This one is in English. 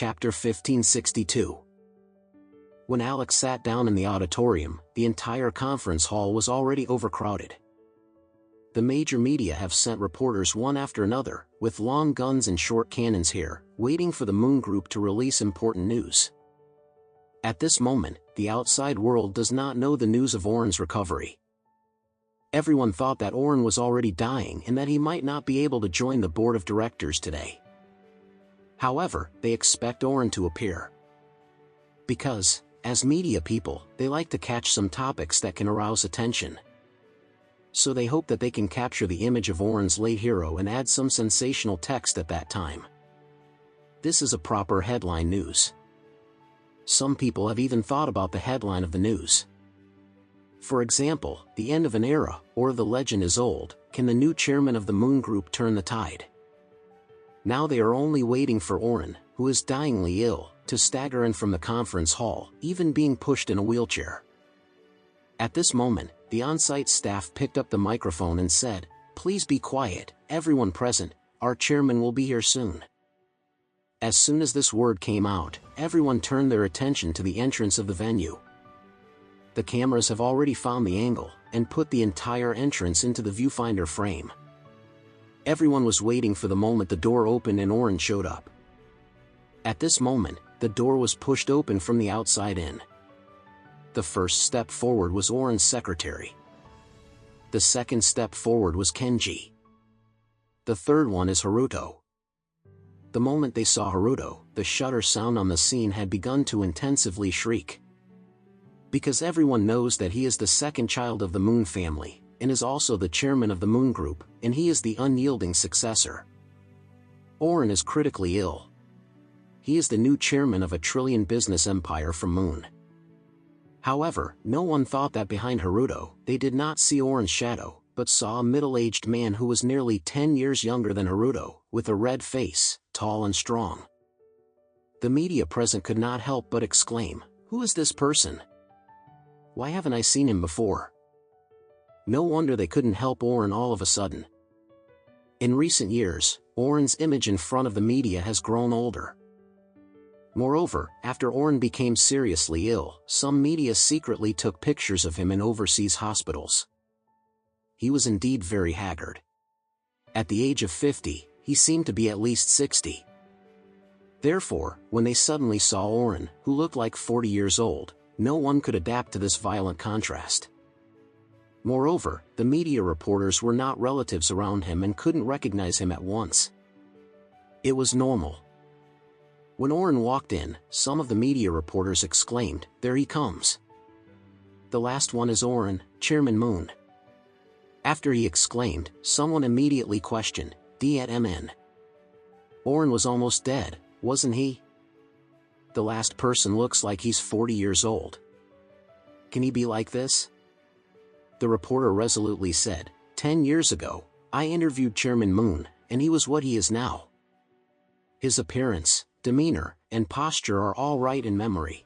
Chapter 1562. When Alex sat down in the auditorium, the entire conference hall was already overcrowded. The major media have sent reporters one after another, with long guns and short cannons here, waiting for the Moon Group to release important news. At this moment, the outside world does not know the news of Oren's recovery. Everyone thought that Oren was already dying and that he might not be able to join the board of directors today. However, they expect Oren to appear. Because, as media people, they like to catch some topics that can arouse attention. So they hope that they can capture the image of Oren's late hero and add some sensational text at that time. This is a proper headline news. Some people have even thought about the headline of the news. For example, the end of an era, or the legend is old, can the new chairman of the Moon Group turn the tide? Now they are only waiting for Oren, who is dyingly ill, to stagger in from the conference hall, even being pushed in a wheelchair. At this moment, the on-site staff picked up the microphone and said, "Please be quiet, everyone present, our chairman will be here soon." As soon as this word came out, everyone turned their attention to the entrance of the venue. The cameras have already found the angle, and put the entire entrance into the viewfinder frame. Everyone was waiting for the moment the door opened and Oren showed up. At this moment, the door was pushed open from the outside in. The first step forward was Oren's secretary. The second step forward was Kenji. The third one is Haruto. The moment they saw Haruto, the shutter sound on the scene had begun to intensively shriek. Because everyone knows that he is the second child of the Moon family, and is also the chairman of the Moon Group, and he is the unyielding successor. Oren is critically ill. He is the new chairman of a trillion-business empire from Moon. However, no one thought that behind Haruto, they did not see Oren's shadow, but saw a middle-aged man who was nearly 10 years younger than Haruto, with a red face, tall and strong. The media present could not help but exclaim, "Who is this person? Why haven't I seen him before?" No wonder they couldn't help Oren all of a sudden. In recent years, Oren's image in front of the media has grown older. Moreover, after Oren became seriously ill, some media secretly took pictures of him in overseas hospitals. He was indeed very haggard. At the age of 50, he seemed to be at least 60. Therefore, when they suddenly saw Oren, who looked like 40 years old, no one could adapt to this violent contrast. Moreover, the media reporters were not relatives around him and couldn't recognize him at once. It was normal. When Oren walked in, some of the media reporters exclaimed, "There he comes. The last one is Oren, Chairman Moon." After he exclaimed, someone immediately questioned, "DMN? Oren was almost dead, wasn't he? The last person looks like he's 40 years old. Can he be like this?" The reporter resolutely said, "10 years ago, I interviewed Chairman Moon, and he was what he is now. His appearance, demeanor, and posture are all right in memory.